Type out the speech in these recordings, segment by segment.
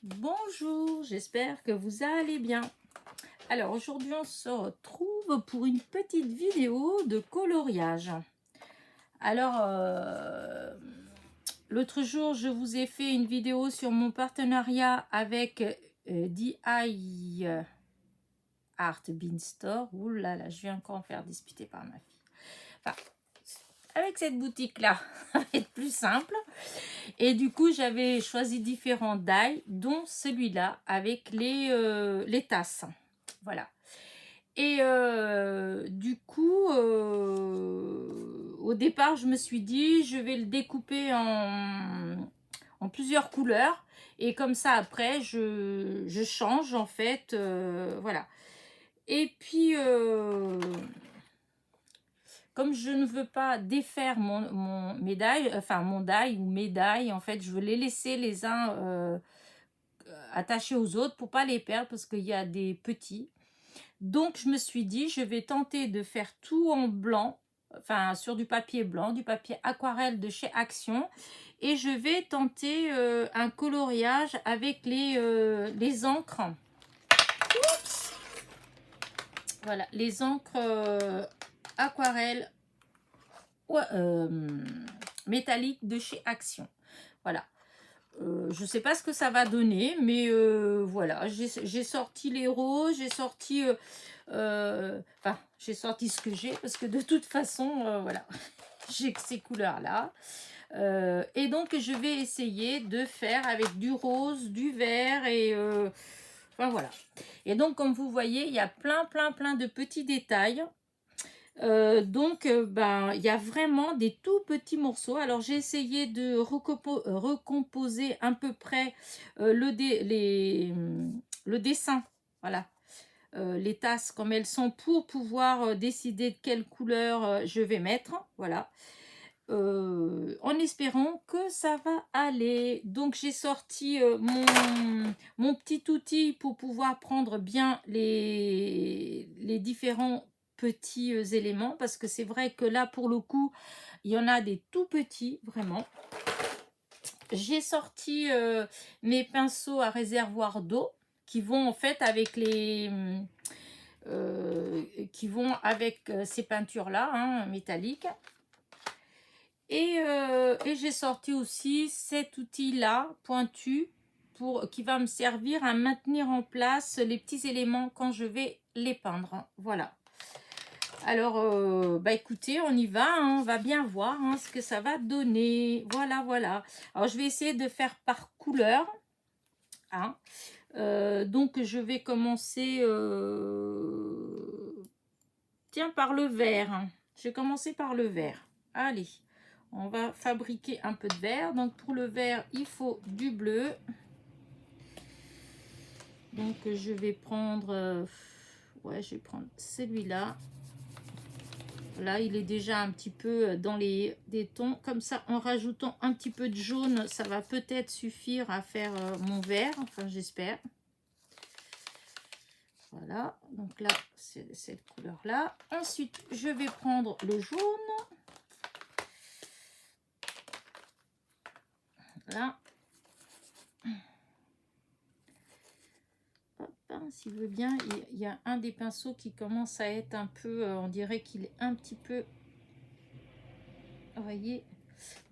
Bonjour, j'espère que vous allez bien. Alors aujourd'hui on se retrouve pour une petite vidéo de coloriage. Alors l'autre jour je vous ai fait une vidéo sur mon partenariat avec DI Art Bean Store. Ouh là là, je vais encore en faire disputer par ma fille. Enfin, avec cette boutique là, ça va être plus simple. Et du coup, j'avais choisi différents die, dont celui-là avec les tasses. Voilà. Et du coup, au départ, je me suis dit, je vais le découper en plusieurs couleurs. Et comme ça, après, je change, en fait. Voilà. Et puis, comme je ne veux pas défaire mon médaille, enfin mon die ou médaille, en fait, je veux les laisser les uns attachés aux autres pour pas les perdre parce qu'il y a des petits. Donc, je me suis dit, je vais tenter de faire tout en blanc, enfin sur du papier blanc, du papier aquarelle de chez Action. Et je vais tenter un coloriage avec les encres. Oups, voilà, les encres aquarelles métalliques de chez Action. Voilà. Je ne sais pas ce que ça va donner, mais voilà, j'ai sorti les roses, j'ai sorti, enfin, j'ai sorti ce que j'ai, parce que de toute façon, voilà, j'ai que ces couleurs-là. Et donc, je vais essayer de faire avec du rose, du vert, et enfin, voilà. Et donc, comme vous voyez, il y a plein de petits détails. Donc, ben, il y a vraiment des tout petits morceaux. Alors, j'ai essayé de recomposer à peu près le dessin. Voilà. Les tasses comme elles sont pour pouvoir décider de quelle couleur je vais mettre. Voilà. En espérant que ça va aller. Donc, j'ai sorti mon petit outil pour pouvoir prendre bien les différents petits éléments, parce que c'est vrai que là, pour le coup, il y en a des tout petits, vraiment. J'ai sorti mes pinceaux à réservoir d'eau qui vont en fait avec ces peintures-là, hein, métalliques. Et j'ai sorti aussi cet outil-là, pointu, qui va me servir à maintenir en place les petits éléments quand je vais les peindre. Voilà. Alors, bah écoutez, on y va, hein, on va bien voir hein, ce que ça va donner. Voilà, voilà. Alors, je vais essayer de faire par couleur. Hein. Donc, je vais commencer tiens, par le vert. Je vais commencer par le vert. Allez. On va fabriquer un peu de vert. Donc pour le vert, il faut du bleu. Donc je vais prendre... ouais, je vais prendre celui-là. Là, il est déjà un petit peu dans des tons. Comme ça, en rajoutant un petit peu de jaune, ça va peut-être suffire à faire mon vert. Enfin, j'espère. Voilà. Donc là, c'est cette couleur-là. Ensuite, je vais prendre le jaune. Voilà. S'il veut bien, il y a un des pinceaux qui commence à être un peu, on dirait qu'il est un petit peu, vous voyez,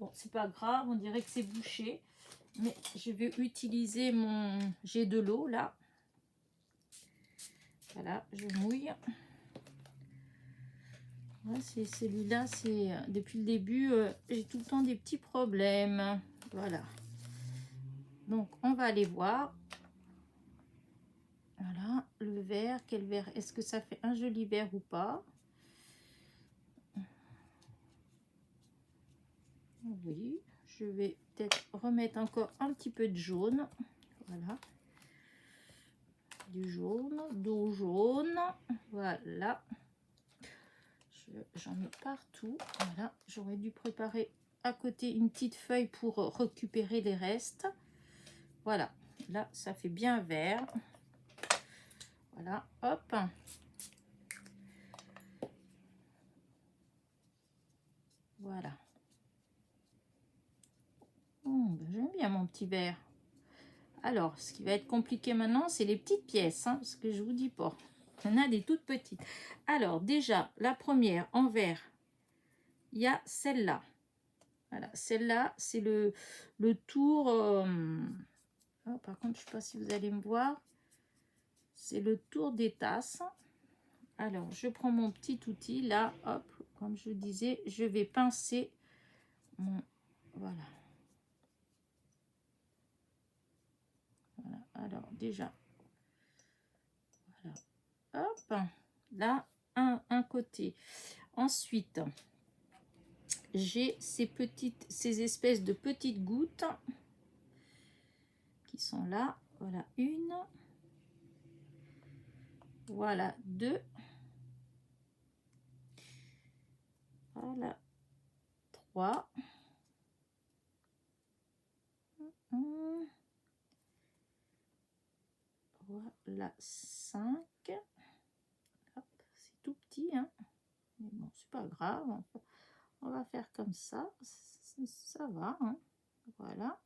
bon c'est pas grave, on dirait que c'est bouché, mais je vais utiliser j'ai de l'eau là, voilà, je mouille. Ouais, c'est celui-là, c'est depuis le début, j'ai tout le temps des petits problèmes, voilà. Donc on va aller voir. Voilà, le vert, quel vert, est-ce que ça fait un joli vert ou pas? Oui, je vais peut-être remettre encore un petit peu de jaune. Voilà. Du jaune, d'eau jaune. Voilà. J'en ai partout. Voilà. J'aurais dû préparer à côté une petite feuille pour récupérer les restes. Voilà. Là, ça fait bien vert. Voilà. Hop. Voilà. Ben, j'aime bien mon petit vert. Alors, ce qui va être compliqué maintenant, c'est les petites pièces, hein, parce que je vous dis pas. Il y en a des toutes petites. Alors, déjà, la première, en vert, il y a celle-là. Voilà, celle-là, c'est le tour... oh, par contre, je ne sais pas si vous allez me voir. C'est le tour des tasses. Alors, je prends mon petit outil, là, hop, comme je vous disais, je vais pincer mon... Voilà. Voilà, alors déjà, voilà, hop, là, un côté. Ensuite, j'ai ces espèces de petites gouttes qui sont là. Voilà, une, voilà, deux, voilà, trois, voilà, cinq. C'est tout petit, hein. Mais bon, c'est pas grave. On va faire comme ça. Ça va, hein. Voilà.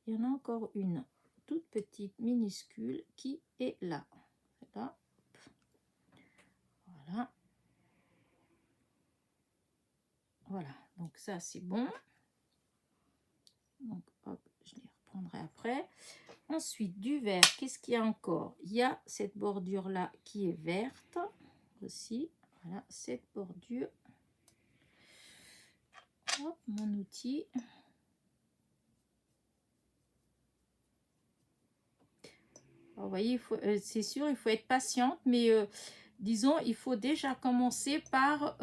Il y en a encore une toute petite, minuscule, qui est là. Là. Voilà. Voilà. Donc ça, c'est bon. Donc, hop, je les reprendrai après. Ensuite, du vert, qu'est-ce qu'il y a encore? Il y a cette bordure-là qui est verte aussi. Voilà, cette bordure. Hop, mon outil. Alors, vous voyez, c'est sûr, il faut être patiente, mais disons, il faut déjà commencer par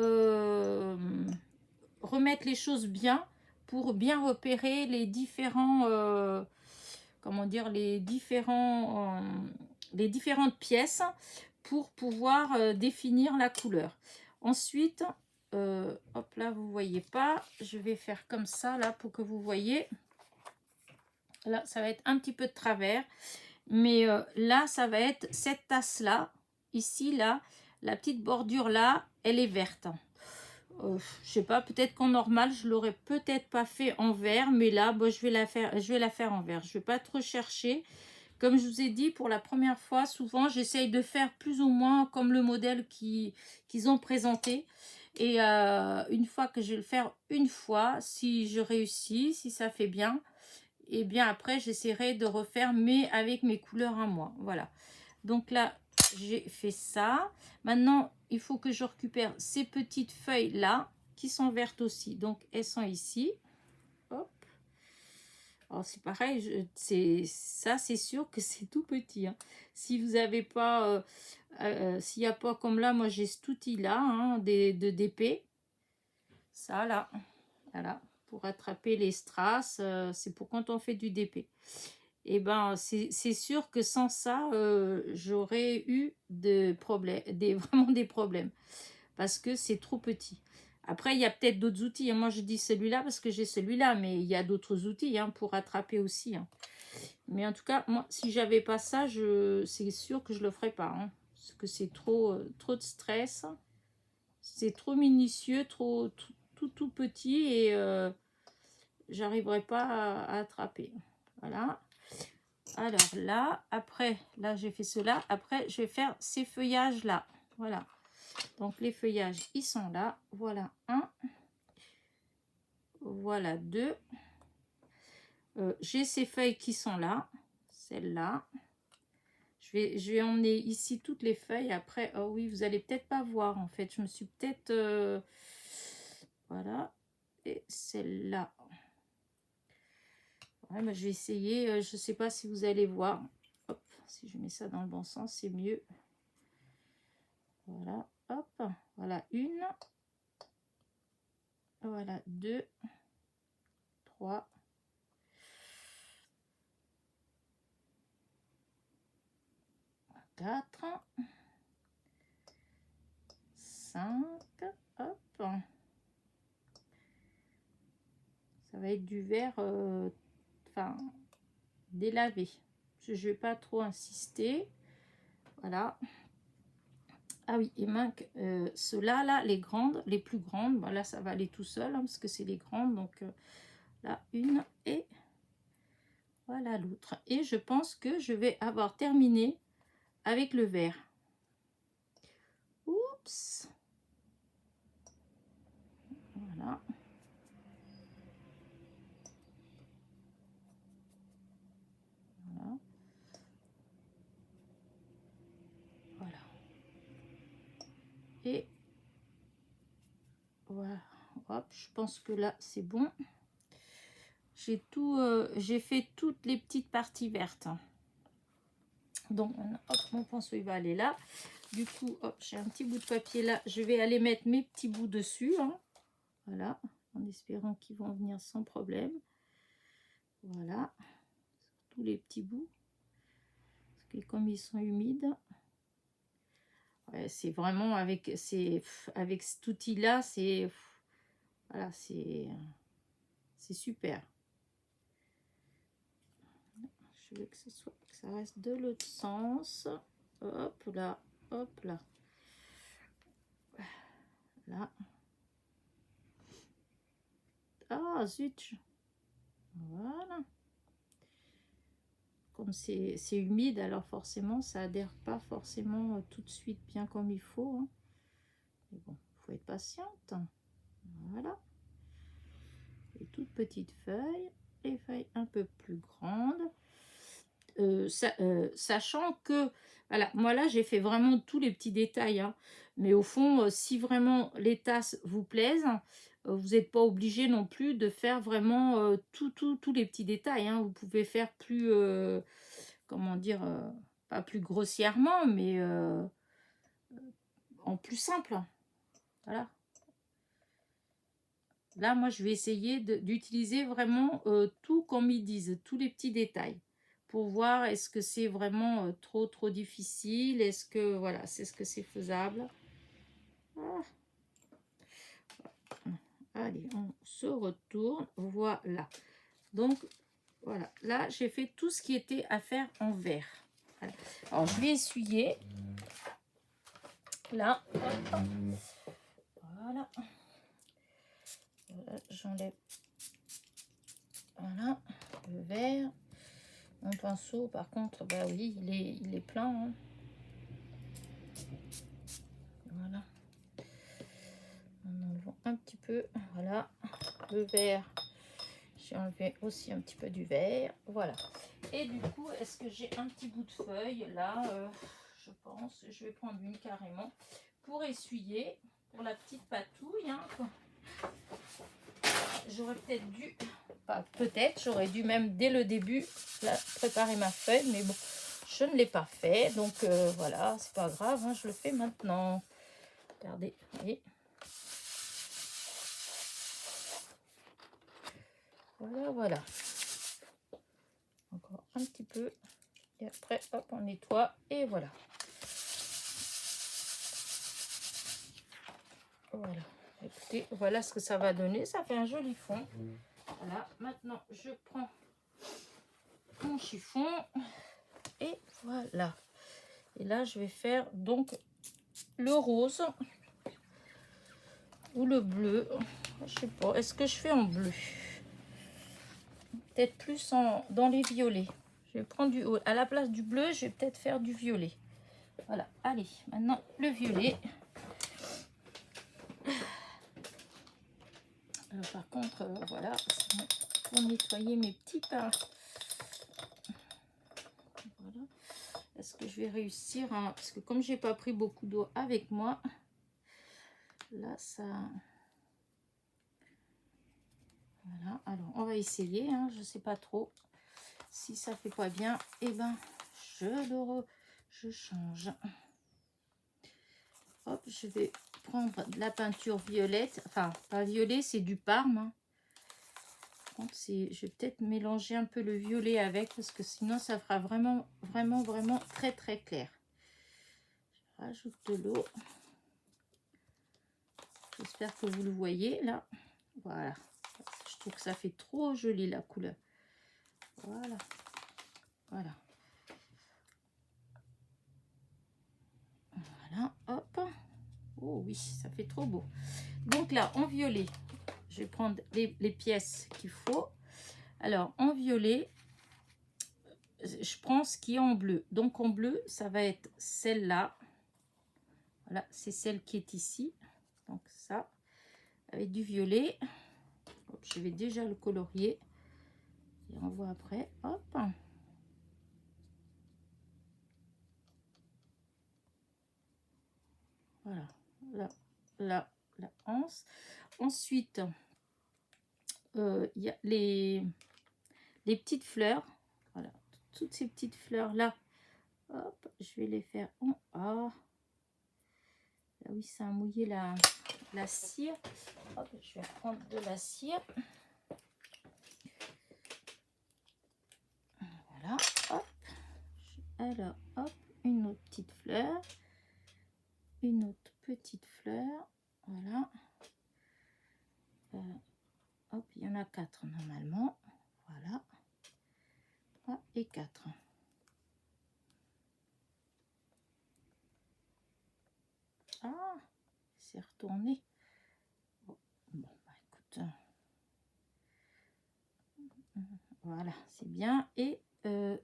remettre les choses bien pour bien repérer les différents, comment dire, les différentes pièces pour pouvoir définir la couleur. Ensuite, hop là, vous voyez pas, je vais faire comme ça là pour que vous voyez. Là, ça va être un petit peu de travers. Mais là, ça va être cette tasse-là, ici, là, la petite bordure là, elle est verte. Je sais pas, peut-être qu'en normal, je l'aurais peut-être pas fait en vert, mais là, bon, je vais la faire en vert. Je vais pas trop chercher. Comme je vous ai dit, pour la première fois, souvent, j'essaye de faire plus ou moins comme le modèle qu'ils ont présenté. Et une fois que je vais le faire une fois, si je réussis, si ça fait bien, et bien après j'essaierai de refaire mais avec mes couleurs à moi. Voilà, donc là j'ai fait ça. Maintenant il faut que je récupère ces petites feuilles là qui sont vertes aussi, donc elles sont ici. Hop. Alors c'est pareil, c'est sûr que c'est tout petit, hein. Si vous n'avez pas s'il n'y a pas comme là, moi j'ai cet outil là, hein, de d'épée, ça là, voilà, pour attraper les strass, c'est pour quand on fait du DP. Et ben c'est sûr que sans ça, j'aurais eu vraiment des problèmes. Parce que c'est trop petit. Après, il y a peut-être d'autres outils. Moi, je dis celui-là parce que j'ai celui-là. Mais il y a d'autres outils, hein, pour attraper aussi, hein. Mais en tout cas, moi, si j'avais pas ça, c'est sûr que je le ferais pas, hein. Parce que c'est trop de stress. C'est trop minutieux, tout petit. Et j'arriverai pas à attraper. Voilà. Alors là, après, là j'ai fait cela. Après, je vais faire ces feuillages là. Voilà. Donc les feuillages, ils sont là. Voilà un. Voilà deux. J'ai ces feuilles qui sont là. Celle-là. Je vais emmener ici toutes les feuilles. Après, oh oui, vous allez peut-être pas voir en fait. Je me suis peut-être... voilà. Et celle-là. Ouais, bah, je vais essayer. Je sais pas si vous allez voir. Hop, si je mets ça dans le bon sens, c'est mieux. Voilà, hop, voilà une, voilà deux, trois, quatre, cinq, hop. Ça va être du vert, enfin, délavé. Je ne vais pas trop insister. Voilà. Ah oui, il manque ceux-là, là, les grandes, les plus grandes. Voilà, ça va aller tout seul, hein, parce que c'est les grandes. Donc là, une et Voilà l'autre. Et je pense que je vais avoir terminé avec le vert. Oups. Voilà. Voilà. Voilà. Et voilà. Hop, je pense que là, c'est bon. J'ai tout, j'ai fait toutes les petites parties vertes. Donc, hop, mon pinceau, il va aller là. Du coup, hop, j'ai un petit bout de papier là. Je vais aller mettre mes petits bouts dessus. Hein. Voilà, en espérant qu'ils vont venir sans problème. Voilà, tous les petits bouts. Parce que comme ils sont humides, ouais, c'est vraiment avec cet outil-là, c'est voilà, c'est super. Je veux que ça reste de l'autre sens. Hop là, hop là. Là. Ah zut. Voilà. Comme c'est humide, alors forcément, ça adhère pas forcément tout de suite bien comme il faut. Hein. Mais bon, il faut être patiente. Voilà. Les toutes petites feuilles, les feuilles un peu plus grandes. Sachant que, voilà, moi là, j'ai fait vraiment tous les petits détails. Hein. Mais au fond, si vraiment les tasses vous plaisent, vous n'êtes pas obligé non plus de faire vraiment tous les petits détails. Hein. Vous pouvez faire plus, comment dire, pas plus grossièrement, mais en plus simple. Voilà. Là, moi, je vais essayer d'utiliser vraiment tout comme ils disent, tous les petits détails, pour voir est-ce que c'est vraiment trop difficile, est-ce que, voilà, c'est ce que c'est faisable. Ah. Allez, on se retourne, voilà. Donc, voilà, là, j'ai fait tout ce qui était à faire en vert. Voilà. Alors, je vais essuyer. Là, hop. Voilà. J'enlève, voilà, le vert. Mon pinceau, par contre, bah oui, il est plein. Hein. Voilà. En enlevant un petit peu, voilà, le vert. J'ai enlevé aussi un petit peu du vert, voilà. Et du coup, est-ce que j'ai un petit bout de feuille là je pense, je vais prendre une carrément pour essuyer, pour la petite patouille. Hein. J'aurais peut-être dû, pas peut-être, j'aurais dû même dès le début là, préparer ma feuille, mais bon, je ne l'ai pas fait, donc voilà, c'est pas grave, hein, je le fais maintenant. Regardez, vous voyez. Voilà, voilà. Encore un petit peu. Et après, hop, on nettoie. Et voilà. Voilà. Écoutez, voilà ce que ça va donner. Ça fait un joli fond. Voilà. Maintenant, je prends mon chiffon. Et voilà. Et là, je vais faire donc le rose. Ou le bleu. Je sais pas. Est-ce que je fais en bleu? Peut-être plus dans les violets. Je vais prendre à la place du bleu, je vais peut-être faire du violet. Voilà, allez, maintenant le violet. Alors, par contre, voilà, pour nettoyer mes petits pains. Voilà. Est-ce que je vais réussir à... Parce que comme j'ai pas pris beaucoup d'eau avec moi, là, ça... Voilà, alors on va essayer, hein, je sais pas trop. Si ça fait pas bien, eh ben, je change. Hop, je vais prendre de la peinture violette. Enfin, pas violet, c'est du Parme. Hein. Donc, je vais peut-être mélanger un peu le violet avec, parce que sinon, ça fera vraiment très clair. Je rajoute de l'eau. J'espère que vous le voyez, là. Voilà. Je trouve que ça fait trop joli, la couleur. Voilà. Voilà. Voilà, hop. Oh oui, ça fait trop beau. Donc là, en violet, je vais prendre les pièces qu'il faut. Alors, en violet, je prends ce qui est en bleu. Donc en bleu, ça va être celle-là. Voilà, c'est celle qui est ici. Donc ça, avec du violet. Hop, je vais déjà le colorier. Et on voit après. Hop. Voilà. Là, la anse. Ensuite, il y a les petites fleurs. Voilà. Toutes ces petites fleurs-là. Hop, je vais les faire en A. Là, oui, ça a mouillé la cire. Hop, je vais prendre de la cire. Voilà, hop. Alors, hop, une autre petite fleur. Une autre petite fleur. Voilà. Hop, il y en a 4 normalement. Voilà. 3 et 4. Ah, c'est retourné. Bon, bah, écoute. Voilà, c'est bien. Et il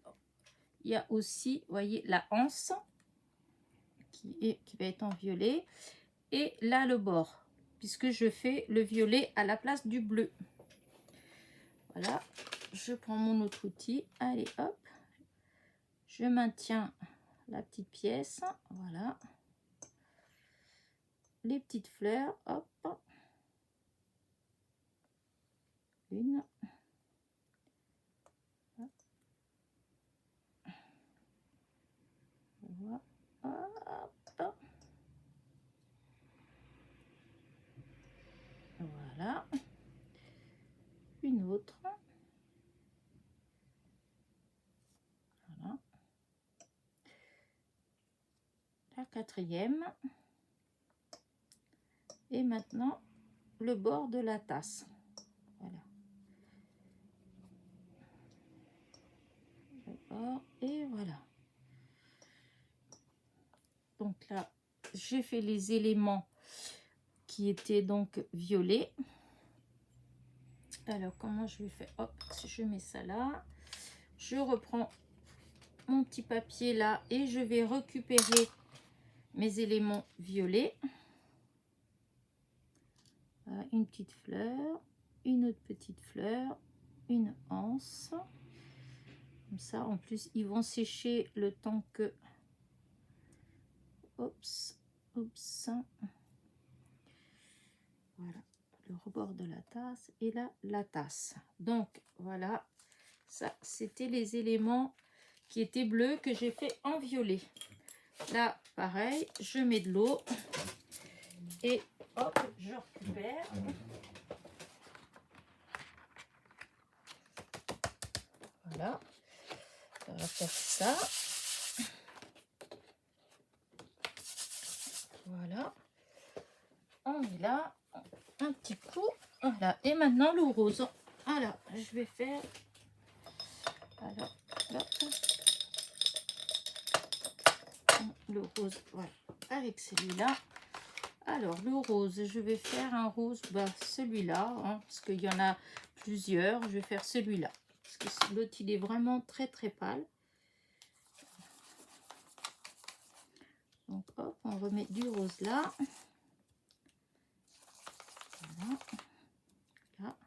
y a aussi, vous voyez, la anse qui va être en violet. Et là, le bord, puisque je fais le violet à la place du bleu. Voilà, je prends mon autre outil. Allez, hop. Je maintiens la petite pièce. Voilà. Les petites fleurs, hop. Une. Hop. Voilà. Une autre. Voilà. La quatrième. Et maintenant, le bord de la tasse. Voilà. Le bord, et voilà. Donc là, j'ai fait les éléments qui étaient donc violets. Alors, comment je vais faire? Hop, je mets ça là. Je reprends mon petit papier là et je vais récupérer mes éléments violets. Voilà, une petite fleur, une autre petite fleur, une anse. Comme ça, en plus, ils vont sécher le temps que... Oups, oups. Voilà, le rebord de la tasse et là, la tasse. Donc, voilà, ça, c'était les éléments qui étaient bleus que j'ai fait en violet. Là, pareil, je mets de l'eau et hop, je récupère. Voilà, ça va faire ça. Voilà, on met là un petit coup. Voilà, et maintenant le rose. Voilà, je vais faire. Alors, hop. Le rose, voilà, avec celui-là. Alors, le rose, je vais faire un rose, bah, celui-là, hein, parce qu'il y en a plusieurs. Je vais faire celui-là, parce que l'autre, il est vraiment très, très pâle. Donc, hop, on remet du rose là. Voilà. Là.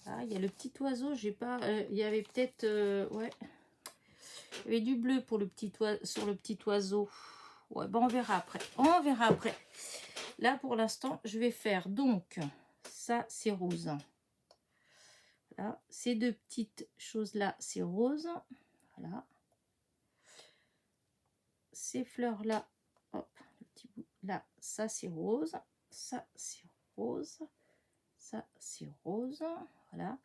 Ah, il y a le petit oiseau, j'ai pas... il y avait peut-être... ouais. Il y avait du bleu pour le petit sur le petit oiseau. Ouais, bon, on verra après. On verra après. Là, pour l'instant, je vais faire donc... Ça, c'est rose. Voilà. Ces deux petites choses-là, c'est rose. Voilà. Ces fleurs-là, hop, le petit bout là, ça, c'est rose. Ça, c'est rose. Ça, c'est rose. Voilà.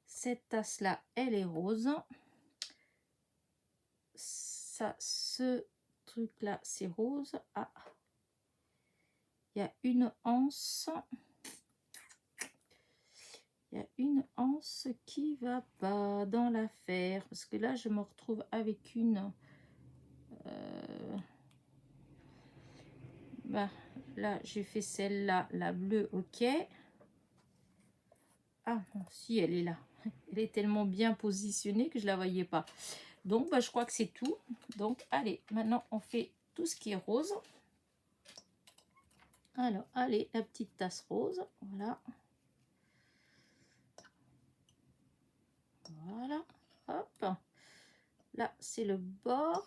Cette tasse-là, elle est rose. Ça, ce truc-là, c'est rose. Ah, il y a une anse. Il y a une anse qui va pas dans l'affaire. Parce que là, je me retrouve avec une... bah, là, j'ai fait celle-là, la bleue, ok. Ah, non, si, elle est là. Elle est tellement bien positionnée que je la voyais pas. Donc, bah, je crois que c'est tout. Donc, allez, maintenant, on fait tout ce qui est rose. Alors, allez, la petite tasse rose. Voilà. Voilà. Hop. Là, c'est le bord.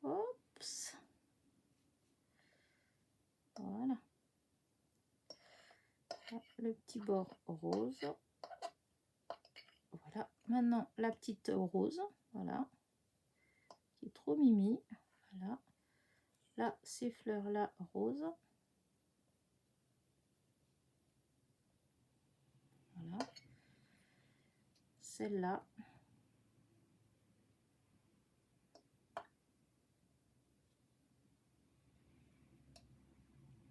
Oups. Voilà. Le petit bord rose. Voilà. Maintenant, la petite rose. Voilà. Qui est trop mimi. Voilà. Là, ces fleurs-là roses. Voilà. Celle-là.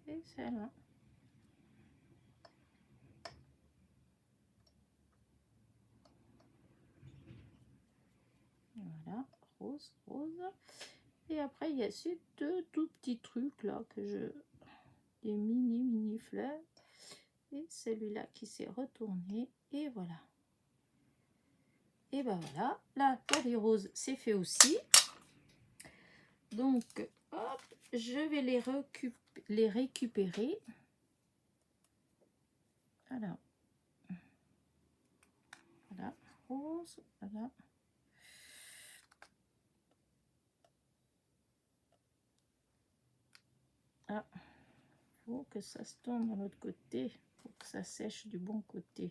Et celle-là. Voilà. Rose, rose. Et après, il y a ces deux tout petits trucs là que je... Des mini fleurs. Et celui-là qui s'est retourné. Et voilà. Et ben voilà. Là, pour les roses, c'est fait aussi. Donc, hop, je vais les récupérer. Alors, voilà, rose, voilà. Ah, faut que ça se tourne de l'autre côté, faut que ça sèche du bon côté.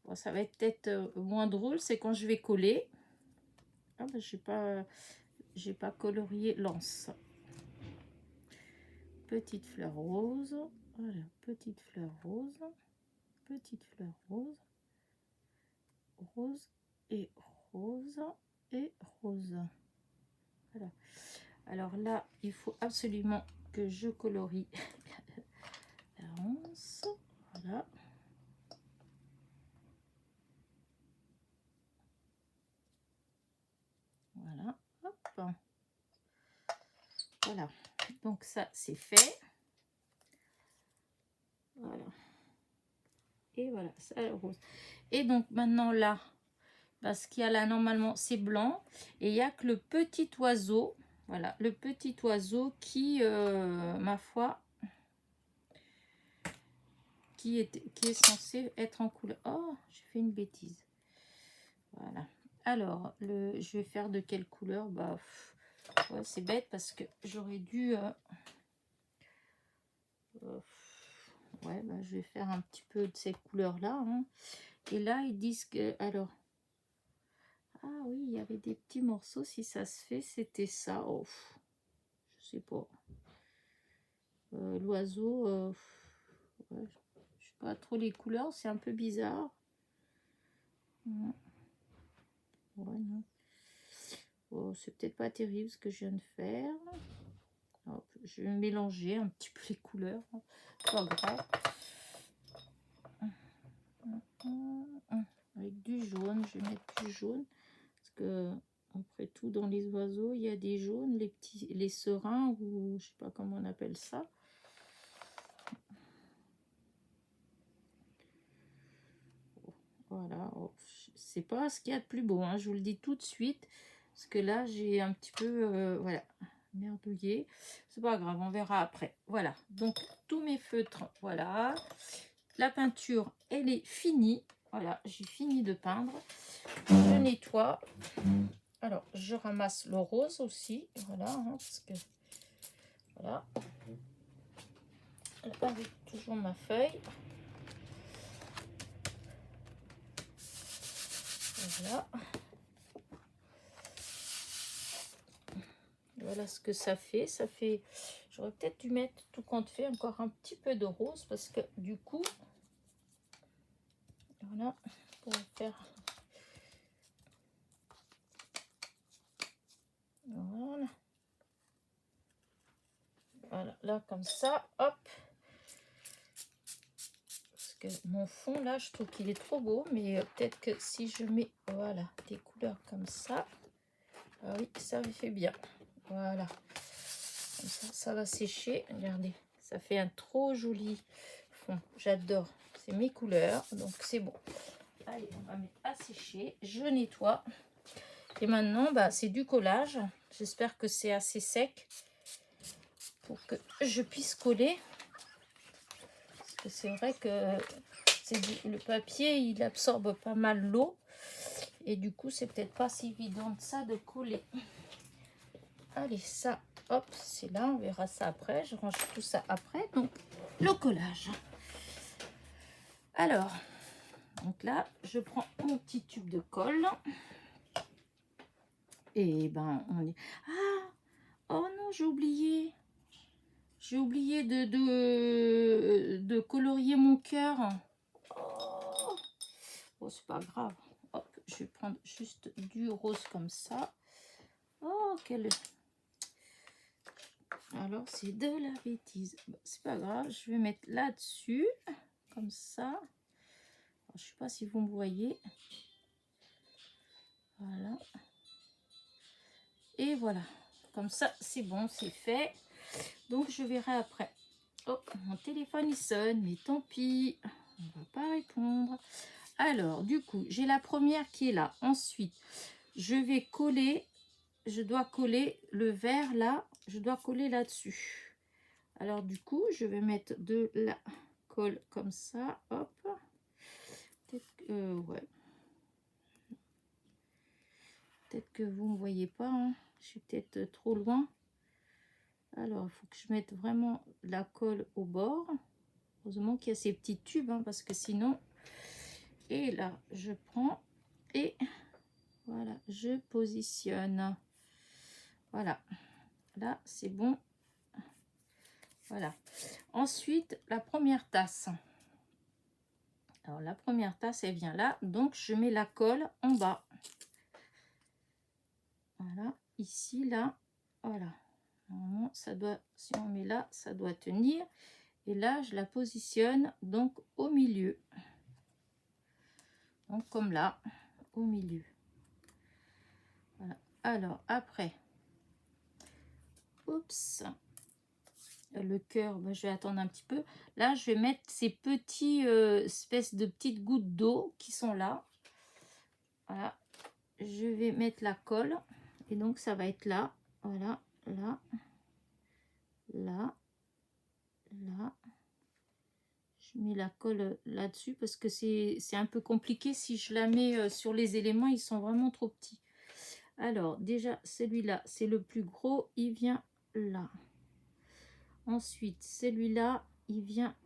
Bon, ça va être peut-être moins drôle, c'est quand je vais coller. Ah ben, j'ai pas colorié l'anse. Petite fleur rose, voilà, petite fleur rose, petite fleur rose, rose et rose et rose. Voilà. Alors là, il faut absolument que je colorie la ronce. Voilà. Voilà. Hop. Voilà. Donc ça, c'est fait. Voilà. Et voilà, ça le rose. Et donc maintenant là, parce qu'il y a là normalement, c'est blanc. Et il n'y a que le petit oiseau. Voilà, le petit oiseau qui, ma foi, qui est censé être en couleur. Oh, j'ai fait une bêtise. Voilà. Alors, je vais faire de quelle couleur? Bah, ouais, c'est bête parce que j'aurais dû... ouais, bah, je vais faire un petit peu de cette couleur-là. Hein. Et là, ils disent que... Alors... Ah oui, il y avait des petits morceaux. Si ça se fait, c'était ça. Oh, je sais pas. L'oiseau... ouais, je sais pas trop les couleurs. C'est un peu bizarre. Ouais, non. Oh, c'est peut-être pas terrible ce que je viens de faire. Hop, je vais mélanger un petit peu les couleurs. Pas grave. Avec du jaune, je vais mettre du jaune. Parce que, après tout, dans les oiseaux, il y a des jaunes, les serins, ou je sais pas comment on appelle ça. Voilà. Oh, c'est pas ce qu'il y a de plus beau, hein, je vous le dis tout de suite. Parce que là, j'ai un petit peu, voilà, merdouillé. C'est pas grave, on verra après. Voilà, donc tous mes feutres, voilà. La peinture, elle est finie. Voilà, j'ai fini de peindre. Je nettoie. Alors, je ramasse le rose aussi. Voilà, hein, parce que... Voilà. Avec toujours ma feuille. Voilà. Voilà ce que ça fait. Ça fait... J'aurais peut-être dû mettre, tout compte fait, encore un petit peu de rose. Parce que du coup... Voilà. Pour faire... Voilà. Voilà. Là, comme ça. Hop. Parce que mon fond, là, je trouve qu'il est trop beau. Mais peut-être que si je mets, voilà, des couleurs comme ça... Ah oui, ça fait bien. Voilà. Comme ça va sécher. Regardez, ça fait un trop joli fond. J'adore. c'est mes couleurs, donc c'est bon. Allez, on va mettre à sécher, je nettoie. Et maintenant, bah, c'est du collage. J'espère que c'est assez sec pour que je puisse coller. Parce que c'est vrai que le papier, il absorbe pas mal l'eau. Et du coup, c'est peut-être pas si évident de ça de coller. Allez, ça, hop, c'est là. On verra ça après. Je range tout ça après. Donc, le collage. Alors, donc là, je prends mon petit tube de colle. Et ben, on est... Ah! Oh non, j'ai oublié. J'ai oublié de colorier mon cœur. Oh, oh c'est pas grave. Hop, je vais prendre juste du rose comme ça. Oh, quelle... Alors, c'est de la bêtise. Bon, c'est pas grave, je vais mettre là-dessus. Comme ça. Alors, je sais pas si vous me voyez. Voilà. Et voilà. Comme ça, c'est bon, c'est fait. Donc, je verrai après. Oh, mon téléphone, il sonne, mais tant pis. On ne va pas répondre. Alors, du coup, j'ai la première qui est là. Ensuite, je vais coller. Je dois coller le vert là. Je dois coller là-dessus. Alors, du coup, je vais mettre de la colle comme ça. Hop. Peut-être que... ouais. Peut-être que vous ne me voyez pas. Hein. Je suis peut-être trop loin. Alors, il faut que je mette vraiment la colle au bord. Heureusement qu'il y a ces petits tubes, hein, parce que sinon... Et là, je prends et voilà, je positionne. Voilà. Là, c'est bon. Voilà. Ensuite, la première tasse. Alors, la première tasse, elle vient là. Donc, je mets la colle en bas. Voilà. Ici, là. Voilà. Normalement, ça doit, si on met là, ça doit tenir. Et là, je la positionne donc au milieu. Donc, comme là, au milieu. Voilà. Alors, après, oups, le cœur, ben, je vais attendre un petit peu. Là, je vais mettre ces petits espèces de petites gouttes d'eau qui sont là. Voilà. Je vais mettre la colle. Et donc, ça va être là. Voilà. Là. Là. Là. Je mets la colle là-dessus parce que c'est un peu compliqué. Si je la mets sur les éléments, ils sont vraiment trop petits. Alors, déjà, celui-là, c'est le plus gros. Il vient là. Ensuite, celui-là, il vient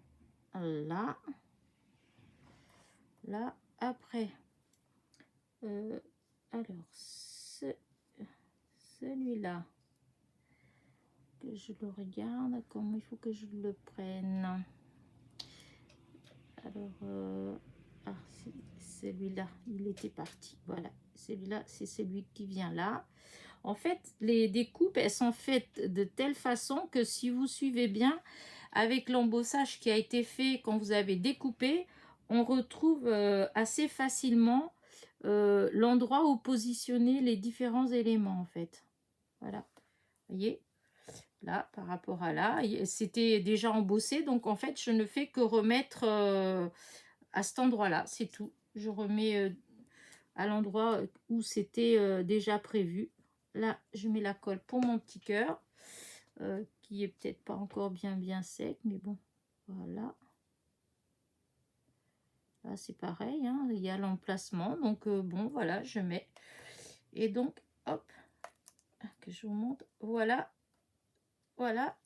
là. Là, après. Alors, celui-là, que je le regarde, comment il faut que je le prenne. Alors, ah, celui-là, il était parti. Voilà, celui-là, c'est celui qui vient là. En fait, les découpes, elles sont faites de telle façon que si vous suivez bien, avec l'embossage qui a été fait quand vous avez découpé, on retrouve assez facilement l'endroit où positionner les différents éléments, en fait. Voilà, vous voyez, là, par rapport à là, c'était déjà embossé, donc en fait, je ne fais que remettre à cet endroit-là, c'est tout. Je remets à l'endroit où c'était déjà prévu. Là, je mets la colle pour mon petit cœur, qui est peut-être pas encore bien sec, mais bon, voilà. Là, c'est pareil, hein, il y a l'emplacement, donc bon, voilà, je mets. Et donc, hop, que je vous montre, voilà, voilà,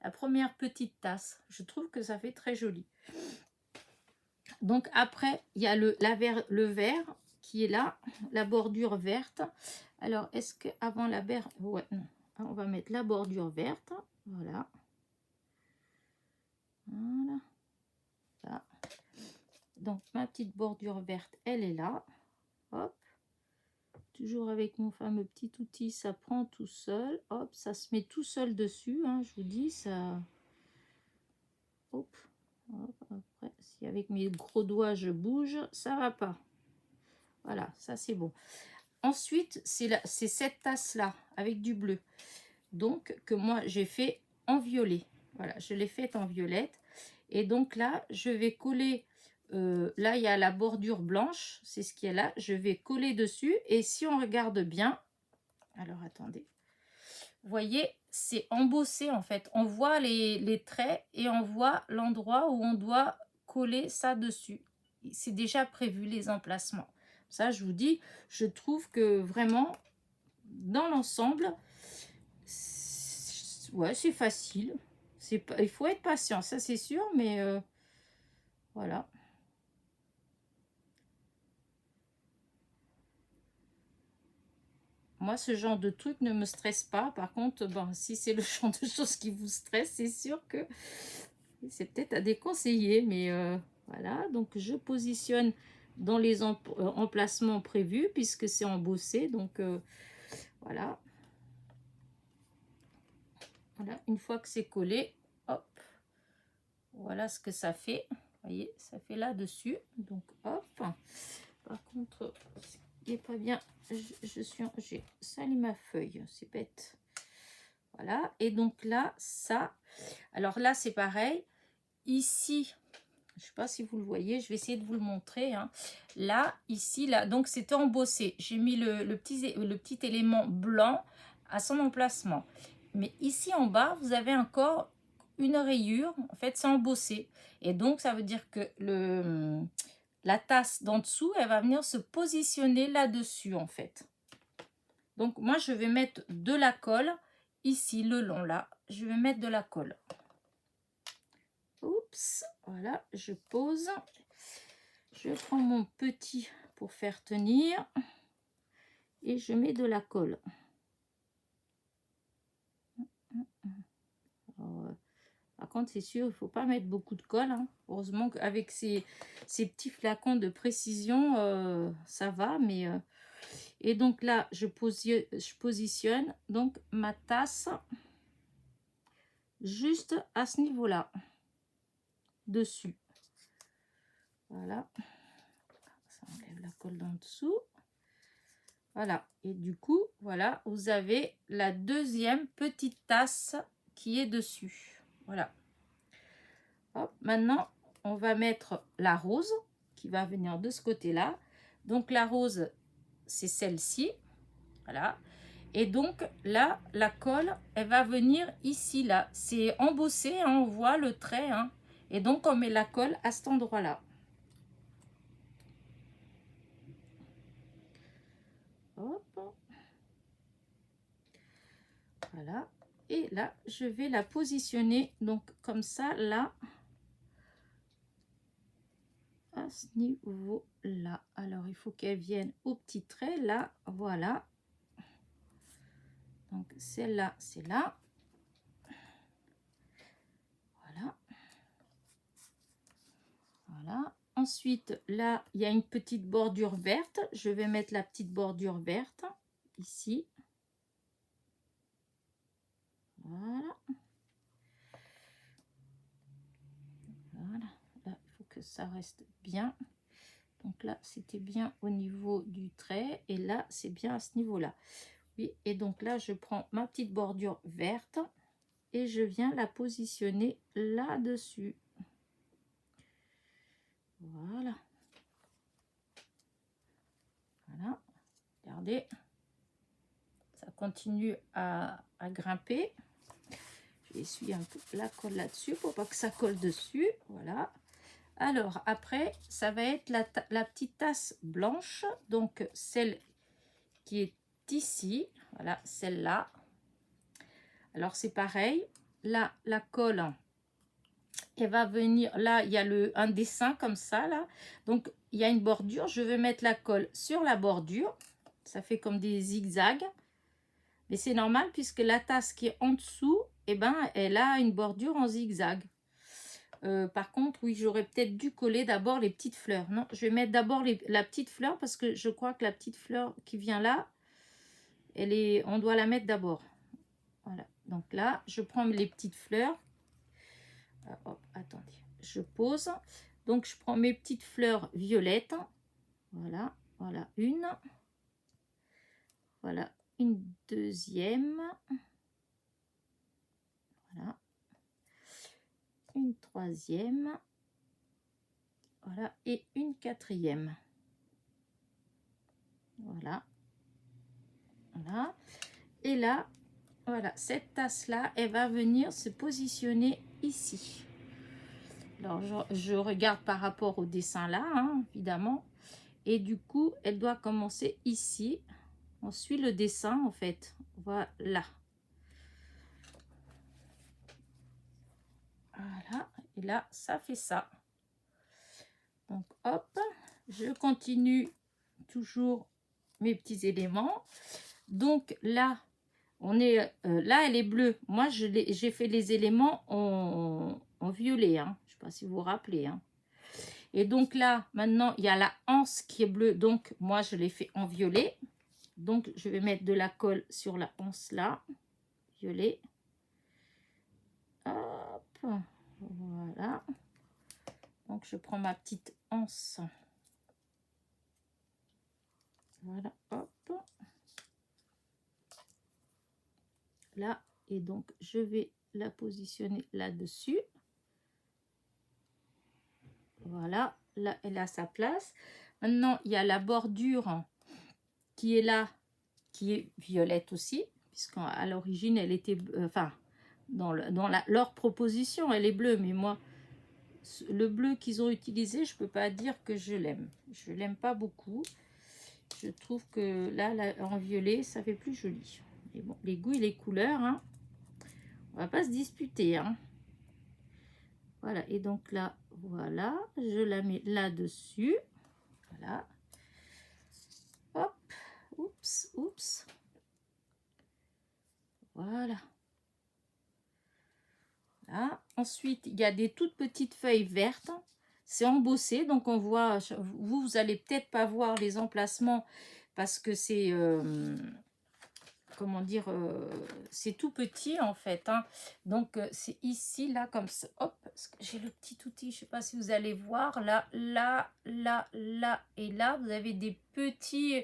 la première petite tasse. Je trouve que ça fait très joli. Donc après, il y a le vert qui est là, la bordure verte. Alors, est-ce que avant la verte, ouais, non. On va mettre la bordure verte, voilà. Voilà. Là. Donc, ma petite bordure verte, elle est là. Hop. Toujours avec mon fameux petit outil, ça prend tout seul. Hop, ça se met tout seul dessus, hein, je vous dis, ça... Hop. Hop, après, si avec mes gros doigts, je bouge, ça va pas. Voilà, ça c'est bon. Ensuite, c'est cette tasse-là, avec du bleu. Donc, que moi, j'ai fait en violet. Voilà, je l'ai faite en violette. Et donc là, je vais coller, là il y a la bordure blanche, c'est ce qui est là, je vais coller dessus. Et si on regarde bien, alors attendez, vous voyez, c'est embossé en fait. On voit les traits et on voit l'endroit où on doit coller ça dessus. C'est déjà prévu les emplacements. Ça, je vous dis, je trouve que vraiment, dans l'ensemble, ouais, c'est facile. Il faut être patient, ça c'est sûr, mais voilà. Moi, ce genre de truc ne me stresse pas. Par contre, bon, si c'est le genre de choses qui vous stresse, c'est sûr que c'est peut-être à déconseiller. Mais voilà, donc je positionne dans les emplacements prévus puisque c'est embossé. Donc voilà. Voilà, une fois que c'est collé, hop, voilà ce que ça fait. Vous voyez, ça fait là-dessus. Donc hop. Par contre, ce qui n'est pas bien, j'ai sali ma feuille, c'est bête. Voilà, et donc là, ça, alors là, c'est pareil. Ici, je ne sais pas si vous le voyez, je vais essayer de vous le montrer. Hein. Là, ici, là, donc c'était embossé. J'ai mis le petit élément blanc à son emplacement. Mais ici en bas, vous avez encore une rayure. En fait, c'est embossé. Et donc, ça veut dire que la tasse d'en dessous, elle va venir se positionner là-dessus, en fait. Donc, moi, je vais mettre de la colle ici, le long, là. Je vais mettre de la colle. Oups, voilà, je pose. Je prends mon petit pour faire tenir. Et je mets de la colle. Alors, par contre, c'est sûr, il ne faut pas mettre beaucoup de colle. Hein. Heureusement qu'avec ces petits flacons de précision, ça va. Mais et donc là, je positionne donc ma tasse juste à ce niveau-là, dessus. Voilà. Ça enlève la colle d'en dessous. Voilà. Et du coup, voilà, vous avez la deuxième petite tasse qui est dessus. Voilà. Hop, maintenant, on va mettre la rose qui va venir de ce côté-là. Donc, la rose, c'est celle-ci. Voilà. Et donc, là, la colle, elle va venir ici, là. C'est embossé, hein, on voit le trait. Hein. Et donc, on met la colle à cet endroit-là. Hop. Voilà. Et là, je vais la positionner, donc, comme ça, là. À ce niveau-là. Alors, il faut qu'elle vienne au petit trait, là. Voilà. Donc, celle-là, c'est là. Voilà. Voilà. Ensuite, là, il y a une petite bordure verte. Je vais mettre la petite bordure verte ici. Voilà. Voilà. Là, il faut que ça reste bien. Donc là, c'était bien au niveau du trait. Et là, c'est bien à ce niveau-là. Oui, et donc là, je prends ma petite bordure verte et je viens la positionner là-dessus. Voilà. Voilà. Regardez. Ça continue à grimper. Je vais essuyer un peu la colle là-dessus pour pas que ça colle dessus. Voilà. Alors, après, ça va être la petite tasse blanche. Donc, celle qui est ici. Voilà, celle-là. Alors, c'est pareil. Là, la colle, elle va venir. Là, il y a un dessin comme ça, là. Donc, il y a une bordure. Je vais mettre la colle sur la bordure. Ça fait comme des zigzags. Mais c'est normal puisque la tasse qui est en dessous, eh ben, elle a une bordure en zigzag. Par contre, oui, j'aurais peut-être dû coller d'abord les petites fleurs. Non, je vais mettre d'abord la petite fleur parce que je crois que la petite fleur qui vient là, on doit la mettre d'abord. Voilà. Donc là, je prends les petites fleurs. Hop, attendez, je pose. Donc, je prends mes petites fleurs violettes. Voilà, voilà une. Voilà une deuxième. Voilà. une troisième, voilà, et une quatrième. Voilà. Voilà. Et là, voilà, cette tasse-là, elle va venir se positionner ici. Alors, je regarde par rapport au dessin là, hein, évidemment. Et du coup, elle doit commencer ici. On suit le dessin, en fait. Voilà. Voilà. Et là, ça fait ça. Donc, hop. Je continue toujours mes petits éléments. Donc, là, on est là, elle est bleue. Moi, j'ai fait les éléments en violet. Hein. Je ne sais pas si vous vous rappelez. Hein. Et donc là, maintenant, il y a la anse qui est bleue. Donc, moi, je l'ai fait en violet. Donc, je vais mettre de la colle sur la anse là. Violet. Hop. Voilà. Donc, je prends ma petite anse. Voilà. Hop. Là. Et donc, je vais la positionner là-dessus. Voilà. Là, elle a sa place. Maintenant, il y a la bordure qui est là, qui est violette aussi, puisqu'à l'origine, elle était... enfin, dans leur proposition, elle est bleue, mais moi, le bleu qu'ils ont utilisé, je peux pas dire que je l'aime. Je l'aime pas beaucoup. Je trouve que là, en violet, ça fait plus joli. Mais bon, les goûts et les couleurs, hein, on va pas se disputer. Hein. Voilà, et donc là, voilà, je la mets là-dessus. Voilà. Hop, oups, oups. Voilà. Là. Ensuite, il y a des toutes petites feuilles vertes. C'est embossé, donc on voit, vous allez peut-être pas voir les emplacements parce que c'est, comment dire, c'est tout petit en fait. Hein. Donc c'est ici, là, comme ça. Hop, j'ai le petit outil, je sais pas si vous allez voir. Là, là, là, là et là, vous avez des petits...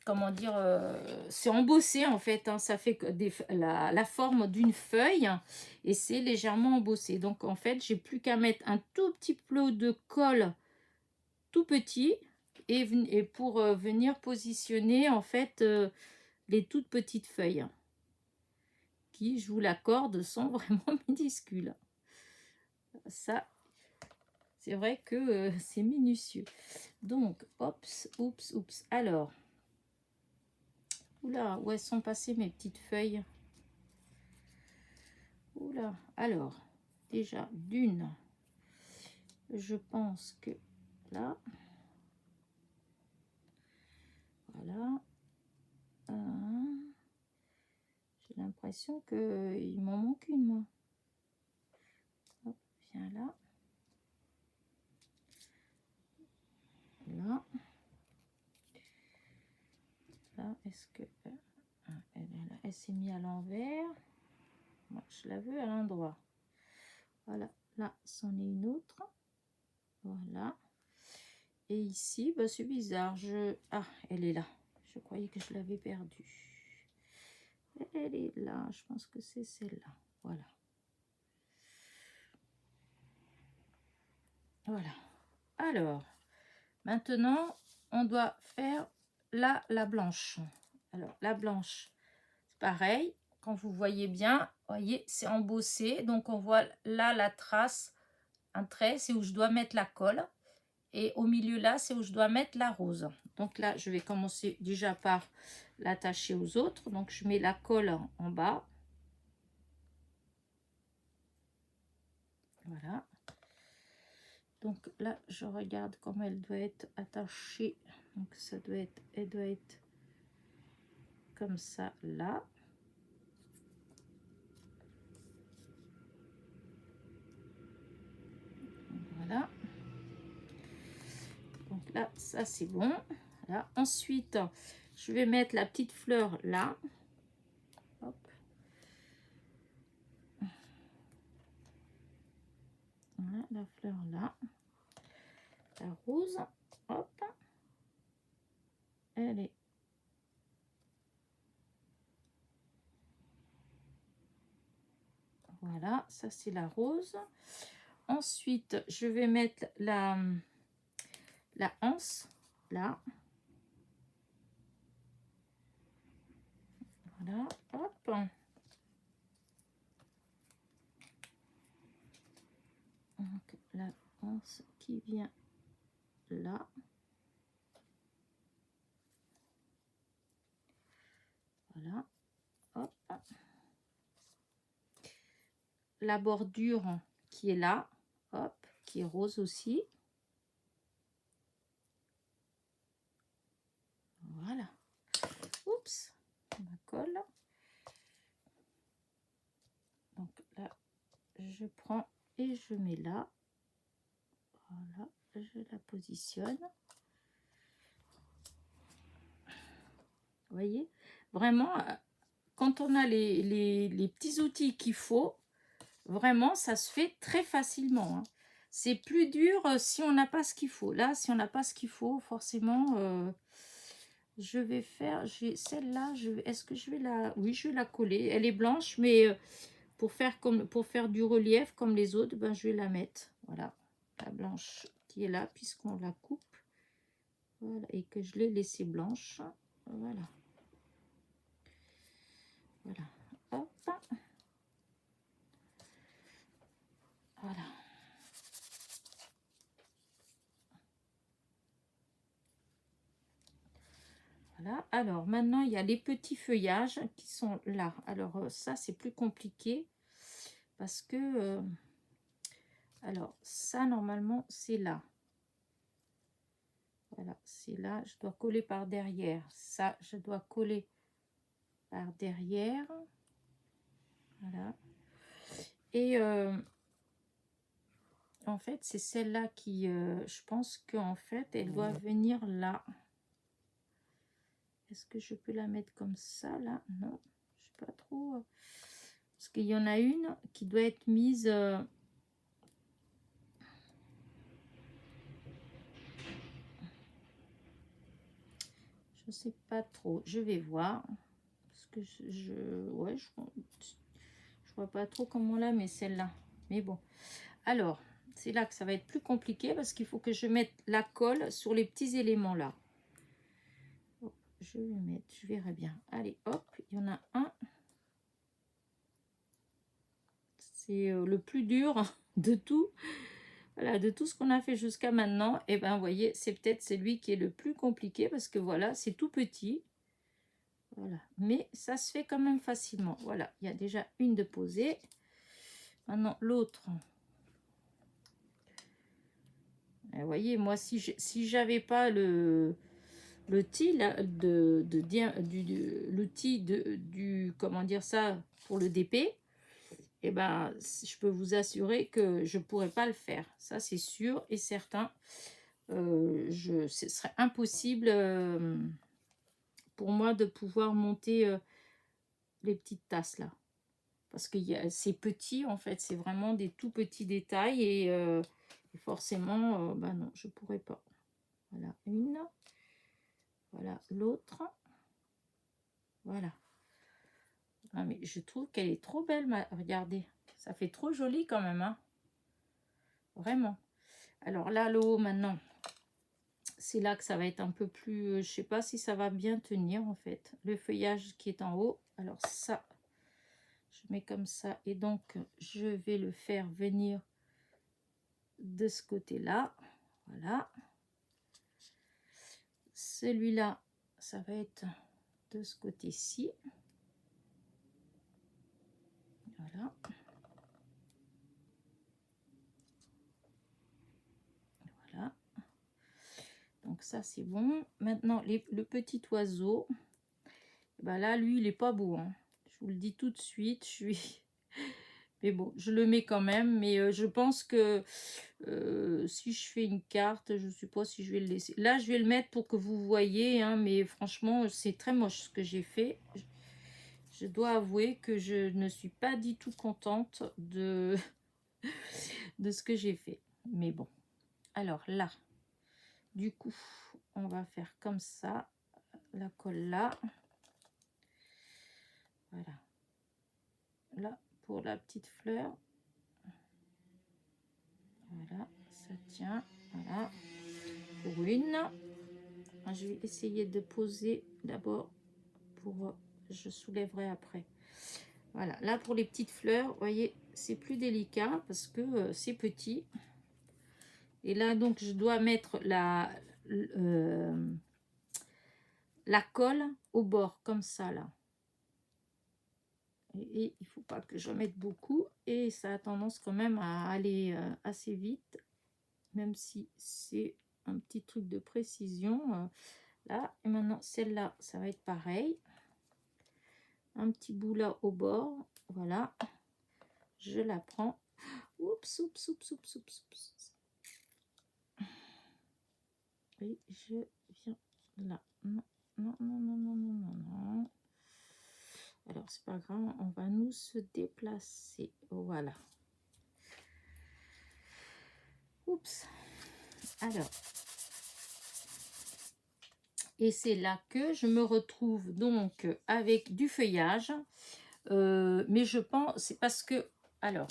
comment dire, c'est embossé en fait, hein, ça fait que la forme d'une feuille et c'est légèrement embossé. Donc en fait, j'ai plus qu'à mettre un tout petit peu de colle tout petit et pour venir positionner en fait les toutes petites feuilles qui, je vous l'accorde, sont vraiment minuscules. Ça, c'est vrai que c'est minutieux. Donc, oups, oups, oups. Alors, oula, où elles sont passées mes petites feuilles? Oula, alors, déjà, d'une, je pense que là, voilà, j'ai l'impression qu'il m'en manque une, moi. Hop, viens là. Là. Là, est-ce que... elle s'est mise à l'envers. Moi, je la veux à l'endroit. Voilà, là, c'en est une autre. Voilà. Et ici, bah, c'est bizarre. Ah, elle est là. Je croyais que je l'avais perdue. Elle est là. Je pense que c'est celle-là. Voilà. Voilà. Alors, maintenant, on doit faire là la blanche. Alors, la blanche, c'est pareil. Quand vous voyez bien, voyez, c'est embossé. Donc, on voit là la trace, un trait, c'est où je dois mettre la colle. Et au milieu là, c'est où je dois mettre la rose. Donc là, je vais commencer déjà par l'attacher aux autres. Donc, je mets la colle en bas. Voilà. Donc là, je regarde comment elle doit être attachée. Donc, ça doit être, elle doit être comme ça, là. Voilà. Donc là, ça c'est bon. Là. Ensuite, je vais mettre la petite fleur là. Hop. Voilà, la fleur là. La rose. Hop. Elle est... Voilà, ça c'est la rose. Ensuite, je vais mettre la anse, là. Voilà, hop. Donc, la anse qui vient là. Voilà, hop. La bordure qui est là, hop, qui est rose aussi. Voilà. Oups, on la colle. Donc là, je prends et je mets là. Voilà, je la positionne. Vous voyez, vraiment, quand on a les petits outils qu'il faut, vraiment, ça se fait très facilement. Hein. C'est plus dur si on n'a pas ce qu'il faut. Là, si on n'a pas ce qu'il faut, forcément, je vais faire, j'ai celle-là, est-ce que je vais la, oui, je vais la coller. Elle est blanche, mais pour faire du relief comme les autres, ben, je vais la mettre. Voilà, la blanche qui est là, puisqu'on la coupe. Voilà, et que je l'ai laissée blanche. Voilà. Voilà. Hop. Voilà. Voilà. Alors, maintenant, il y a les petits feuillages qui sont là. Alors, ça, c'est plus compliqué parce que... alors, ça, normalement, c'est là. Voilà, c'est là. Je dois coller par derrière. Ça, je dois coller par derrière. Voilà. Et en fait, c'est celle-là qui... je pense qu'en fait, elle doit venir là. Est-ce que je peux la mettre comme ça, là? Non, je sais pas trop. Parce qu'il y en a une qui doit être mise... je sais pas trop. Je vais voir. Parce que ouais, je vois pas trop comment la met celle-là. Mais bon. Alors, c'est là que ça va être plus compliqué parce qu'il faut que je mette la colle sur les petits éléments là. Je vais mettre, je verrai bien. Allez, hop, il y en a un. C'est le plus dur de tout. Voilà, de tout ce qu'on a fait jusqu'à maintenant. Et ben, vous voyez, c'est peut-être celui qui est le plus compliqué parce que voilà, c'est tout petit. Voilà, mais ça se fait quand même facilement. Voilà, il y a déjà une de posée. Maintenant, l'autre. Vous voyez, moi, si j'avais pas l'outil du comment dire ça pour le DP, et ben je peux vous assurer que je pourrais pas le faire, ça c'est sûr et certain. Ce serait impossible pour moi de pouvoir monter les petites tasses là, parce que c'est petit en fait, c'est vraiment des tout petits détails et forcément ben non, je pourrais pas. Voilà une. Voilà l'autre. Voilà. Ah, mais je trouve qu'elle est trop belle, regardez. Ça fait trop joli quand même, hein. Vraiment. Alors là, le haut maintenant, c'est là que ça va être un peu plus... je sais pas si ça va bien tenir en fait. Le feuillage qui est en haut. Alors ça, je mets comme ça. Et donc, je vais le faire venir de ce côté-là. Voilà. Celui-là, ça va être de ce côté-ci. Voilà. Voilà. Donc ça, c'est bon. Maintenant, le petit oiseau. Ben là, lui, il est pas beau. Hein. Je vous le dis tout de suite. Mais bon, je le mets quand même. Mais je pense que si je fais une carte, je ne sais pas si je vais le laisser. Là, je vais le mettre pour que vous voyez. Hein, mais franchement, c'est très moche ce que j'ai fait. Je dois avouer que je ne suis pas du tout contente de ce que j'ai fait. Mais bon. Alors là, du coup, on va faire comme ça. La colle là. Voilà. Là, pour la petite fleur. Voilà, ça tient. Voilà, pour une. Je vais essayer de poser d'abord pour... je soulèverai après. Voilà, là pour les petites fleurs, vous voyez, c'est plus délicat parce que c'est petit. Et là, donc, je dois mettre la colle au bord, comme ça, là. Et il ne faut pas que je mette beaucoup. Et ça a tendance quand même à aller assez vite, même si c'est un petit truc de précision. Là, et maintenant, celle-là, ça va être pareil. Un petit bout là au bord. Voilà. Je la prends. Oups, oups, oups, oups, oups, oups. Et je viens là. Non, non, non, non, non, non, non, non. Alors, c'est pas grave, on va nous se déplacer. Voilà. Oups. Alors. Et c'est là que je me retrouve donc avec du feuillage. Mais je pense, c'est parce que... Alors.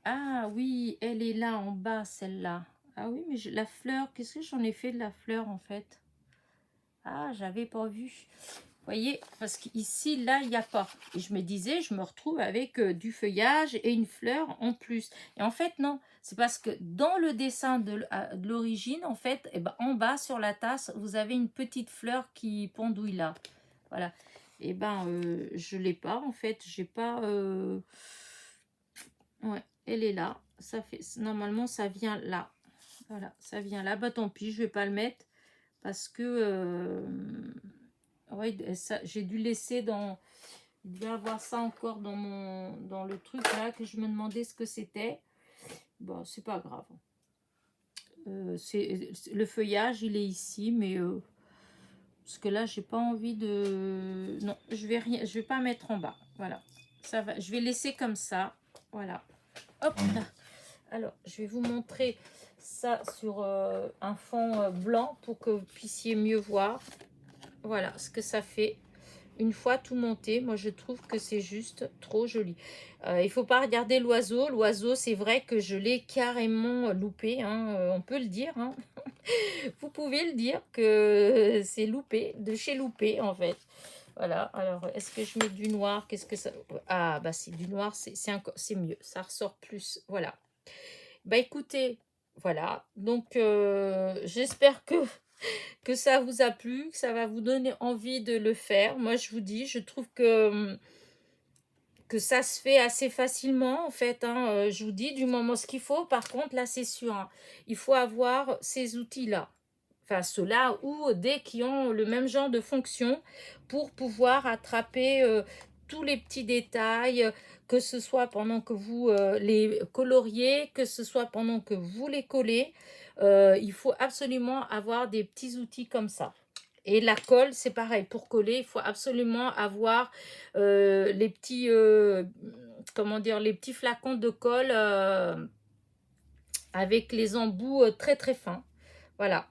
Ah oui, elle est là en bas, celle-là. Ah oui, mais la fleur, qu'est-ce que j'en ai fait de la fleur en fait? Ah, j'avais pas vu. Vous voyez, parce qu'ici, là, il n'y a pas. Et je me disais, je me retrouve avec du feuillage et une fleur en plus. Et en fait, non. C'est parce que dans le dessin de l'origine, en fait, eh ben, en bas, sur la tasse, vous avez une petite fleur qui pendouille là. Voilà. Et ben, je ne l'ai pas, en fait. J'ai pas... Ouais, elle est là. Ça fait... Normalement, ça vient là. Voilà, ça vient là. Bah, tant pis, je vais pas le mettre. Parce que... ouais, j'ai dû laisser dans... Il devait y avoir ça encore dans le truc là que je me demandais ce que c'était. Bon, c'est pas grave. Le feuillage, il est ici, mais parce que là, j'ai pas envie de... Non, je vais pas mettre en bas. Voilà, ça va. Je vais laisser comme ça. Voilà. Hop là. Alors, je vais vous montrer ça sur un fond blanc pour que vous puissiez mieux voir. Voilà ce que ça fait. Une fois tout monté, moi je trouve que c'est juste trop joli. Il ne faut pas regarder l'oiseau. L'oiseau, c'est vrai que je l'ai carrément loupé, hein, on peut le dire. Hein. Vous pouvez le dire que c'est loupé, de chez loupé en fait. Voilà, alors est-ce que je mets du noir? Qu'est-ce que ça... Ah, bah c'est du noir, c'est mieux, ça ressort plus. Voilà. Bah écoutez, voilà. Donc j'espère que ça vous a plu, que ça va vous donner envie de le faire. Moi, je vous dis, je trouve que ça se fait assez facilement, en fait. Hein. Je vous dis, du moment ce qu'il faut. Par contre, là, c'est sûr, hein, il faut avoir ces outils-là. Enfin, ceux-là ou des qui ont le même genre de fonction pour pouvoir attraper tous les petits détails, que ce soit pendant que vous les coloriez, que ce soit pendant que vous les collez. Il faut absolument avoir des petits outils comme ça. Et la colle, c'est pareil. Pour coller, il faut absolument avoir les petits, comment dire, les petits flacons de colle avec les embouts très très fins. Voilà.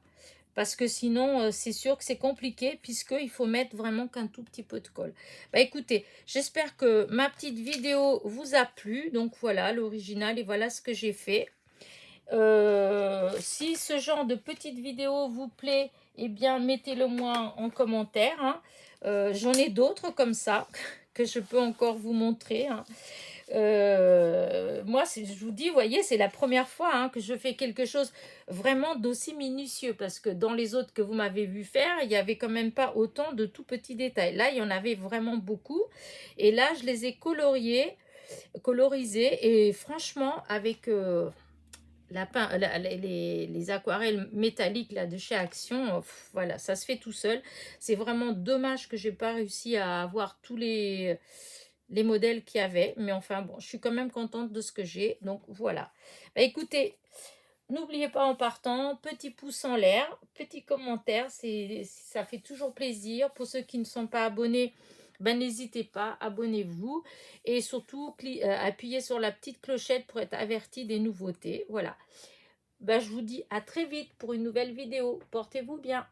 Parce que sinon, c'est sûr que c'est compliqué puisqu'il faut mettre vraiment qu'un tout petit peu de colle. Bah écoutez, j'espère que ma petite vidéo vous a plu. Donc voilà l'original et voilà ce que j'ai fait. Si ce genre de petite vidéo vous plaît, eh bien mettez-le moi en commentaire. Hein. J'en ai d'autres comme ça que je peux encore vous montrer. Hein. Moi, je vous dis, vous voyez, c'est la première fois hein, que je fais quelque chose vraiment d'aussi minutieux parce que dans les autres que vous m'avez vu faire, il n'y avait quand même pas autant de tout petits détails. Là, il y en avait vraiment beaucoup et là, je les ai colorisés et franchement, avec les aquarelles métalliques là, de chez Action, voilà, ça se fait tout seul. C'est vraiment dommage que j'ai pas réussi à avoir tous les modèles qu'il y avait. Mais enfin, bon, je suis quand même contente de ce que j'ai. Donc, voilà. Bah, écoutez, n'oubliez pas en partant, petit pouce en l'air, petit commentaire. Ça fait toujours plaisir. Pour ceux qui ne sont pas abonnés, ben, n'hésitez pas, abonnez-vous. Et surtout, appuyez sur la petite clochette pour être averti des nouveautés. Voilà. Ben, je vous dis à très vite pour une nouvelle vidéo. Portez-vous bien.